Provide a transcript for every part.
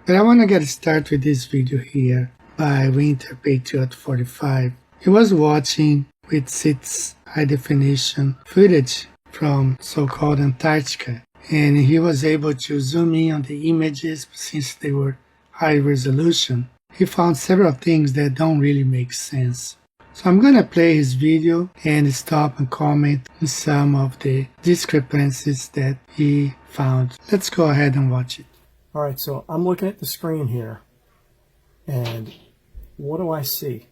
But I want to get started with this video here by Winter Patriot 45. He was watching with its high definition footage from so-called Antarctica, and he was able to zoom in on the images since they were high resolution. He found several things that don't really make sense. So I'm gonna play his video and stop and comment on some of the discrepancies that he found. Let's go ahead and watch it. Alright, so I'm looking at the screen here, and what do I see?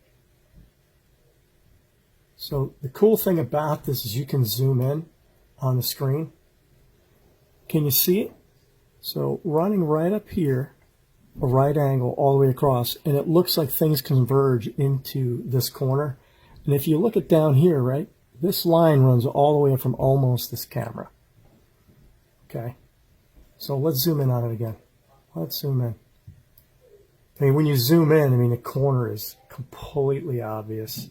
So the cool thing about this is you can zoom in on the screen. Can you see it? So running right up here, a right angle all the way across, and it looks like things converge into this corner. And if you look at down here, right, this line runs all the way from almost this camera. Okay, so let's zoom in on it again. Let's zoom in. I mean, when you zoom in, I mean, the corner is completely obvious.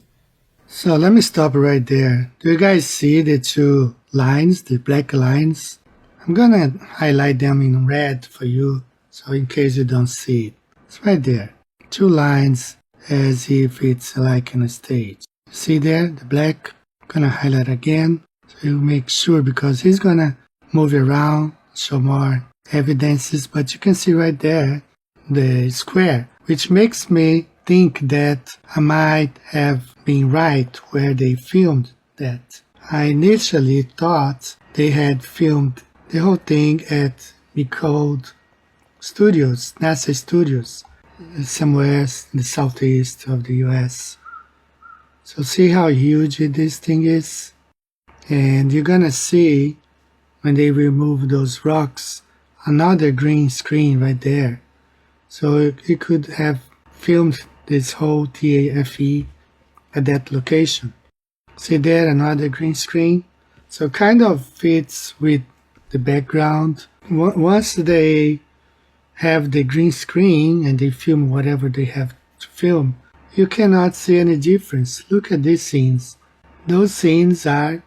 So let me stop right there. Do you guys see the two lines, the black lines? I'm gonna highlight them in red for you, so in case you don't see it. It's right there. Two lines as if it's like in a stage. See there, the black? I'm gonna highlight again, so you make sure, because he's gonna move around, show more evidences, but you can see right there the square, which makes me think that I might have been right where they filmed that. I initially thought they had filmed the whole thing at Michoud Studios, NASA Studios, somewhere in the southeast of the US. So see how huge this thing is? And you're gonna see when they remove those rocks, another green screen right there. So you could have filmed this whole TFE at that location. See there, another green screen. So kind of fits with the background. Once they have the green screen and they film whatever they have to film, you cannot see any difference. Look at these scenes. Those scenes are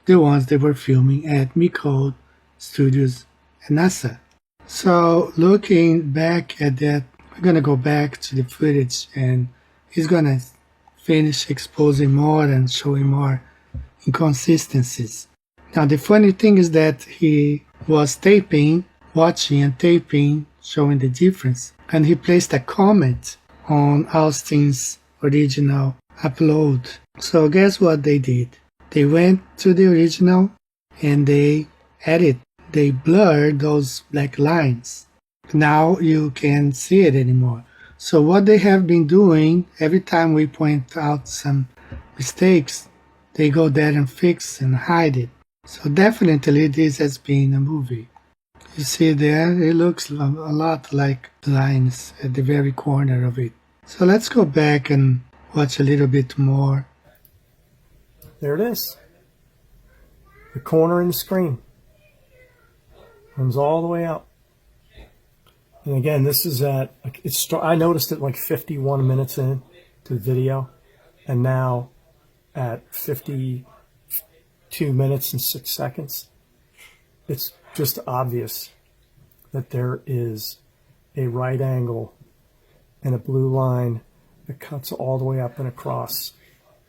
the ones they were filming at Michoud Studios and NASA. So looking back at that, we're gonna go back to the footage and he's gonna finish exposing more and showing more inconsistencies. Now the funny thing is that he was taping, watching and taping, showing the difference, and he placed a comment on Austin's original upload. So guess what they did? They went to the original and they blurred those black lines. Now you can't see it anymore. So what they have been doing, every time we point out some mistakes, they go there and fix and hide it. So definitely this has been a movie. You see there, it looks a lot like the lines at the very corner of it. So let's go back and watch a little bit more. There it is. The corner in the screen. Runs all the way out. And again, this is at, I noticed it like 51 minutes in to the video, and now at 52 minutes and 6 seconds, it's just obvious that there is a right angle and a blue line that cuts all the way up and across.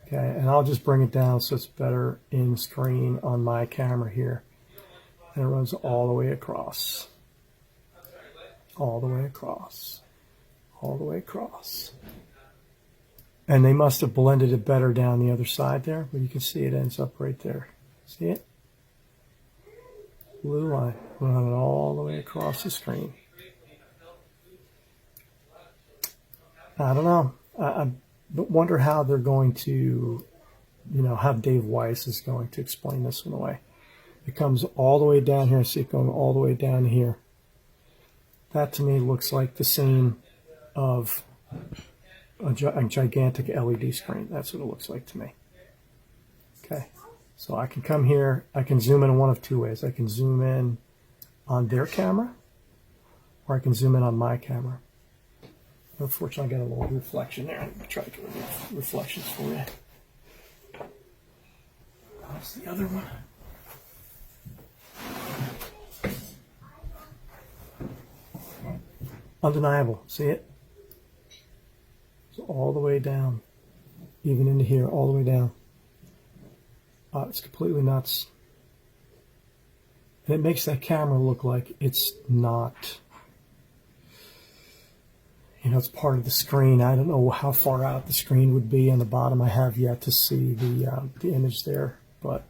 Okay, and I'll just bring it down so it's better in screen on my camera here. And it runs all the way across. All the way across. All the way across. And they must have blended it better down the other side there, but you can see it ends up right there. See it? Blue line running all the way across the screen. I don't know. I wonder how they're going to, how Dave Weiss is going to explain this one away. It comes all the way down here. See it going all the way down here. That to me looks like the same of a gigantic LED screen. That's what it looks like to me. Okay, so I can come here. I can zoom in one of two ways. I can zoom in on their camera, or I can zoom in on my camera. Unfortunately, I got a little reflection there. I'm going to try to get reflections for you. How's the other one? Undeniable. See it? It's all the way down. Even into here, all the way down. It's completely nuts. And it makes that camera look like it's not, it's part of the screen. I don't know how far out the screen would be on the bottom. I have yet to see the image there, but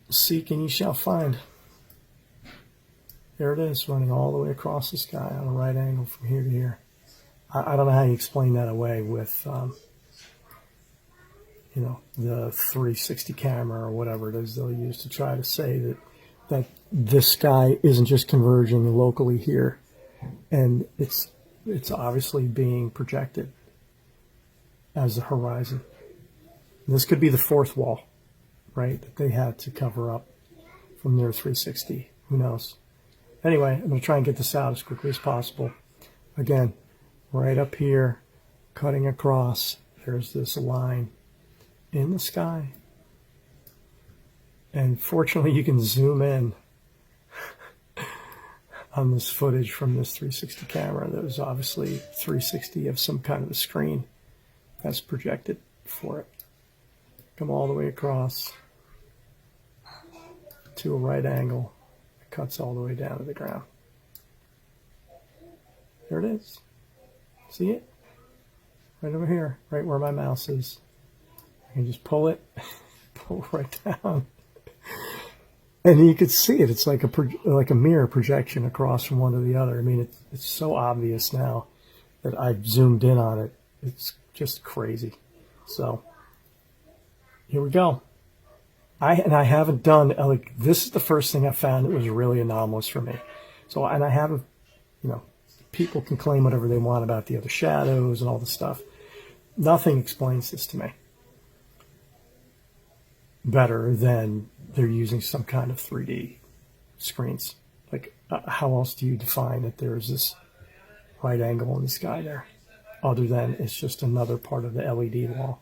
seek and you shall find. There it is, running all the way across the sky on a right angle from here to here. I don't know how you explain that away with, the 360 camera or whatever it is they'll use to try to say that this sky isn't just converging locally here, and it's obviously being projected as the horizon. And this could be the fourth wall, right, that they had to cover up from their 360. Who knows? Anyway, I'm going to try and get this out as quickly as possible. Again, right up here, cutting across, there's this line in the sky. And fortunately, you can zoom in on this footage from this 360 camera. That was obviously 360 of some kind of a screen that's projected for it. Come all the way across to a right angle. It cuts all the way down to the ground. There it is. See it? Right over here, right where my mouse is. I can just pull it, pull it right down. And you could see it. It's like a mirror projection across from one to the other. I mean, it's so obvious now that I've zoomed in on it. It's just crazy. So here we go. I haven't done, like, this is the first thing I found that was really anomalous for me. So, and I haven't, people can claim whatever they want about the other shadows and all the stuff. Nothing explains this to me better than they're using some kind of 3D screens. Like, how else do you define that there's this right angle in the sky there, other than it's just another part of the LED wall?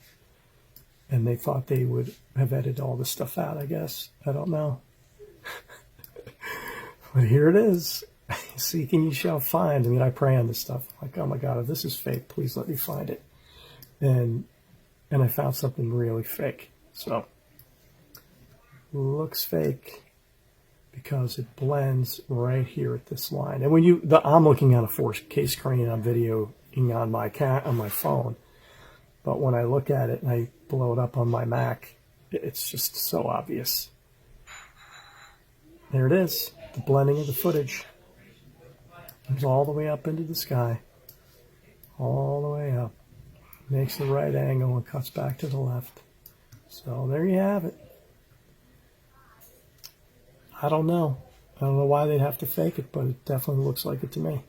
And they thought they would have edited all this stuff out, I guess. I don't know. But here it is. Seek and you shall find. I mean, I pray on this stuff. Like, oh my God, if this is fake, please let me find it. And I found something really fake. So, looks fake because it blends right here at this line. And when I'm looking at a 4K screen, I'm videoing on my phone. But when I look at it and I blow it up on my Mac, it's just so obvious. There it is, the blending of the footage. Comes all the way up into the sky, all the way up. Makes the right angle and cuts back to the left. So there you have it. I don't know. I don't know why they'd have to fake it, but it definitely looks like it to me.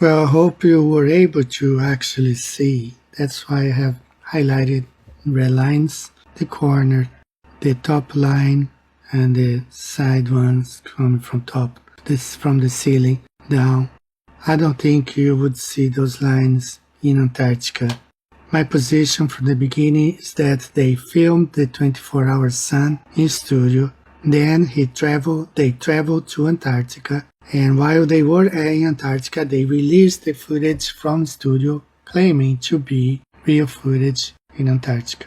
Well, I hope you were able to actually see. That's why I have highlighted red lines, the corner, the top line, and the side ones coming from top. This from the ceiling down. I don't think you would see those lines in Antarctica. My position from the beginning is that they filmed the 24-hour sun in studio. Then they traveled to Antarctica, and while they were in Antarctica, they released the footage from the studio, claiming to be real footage in Antarctica.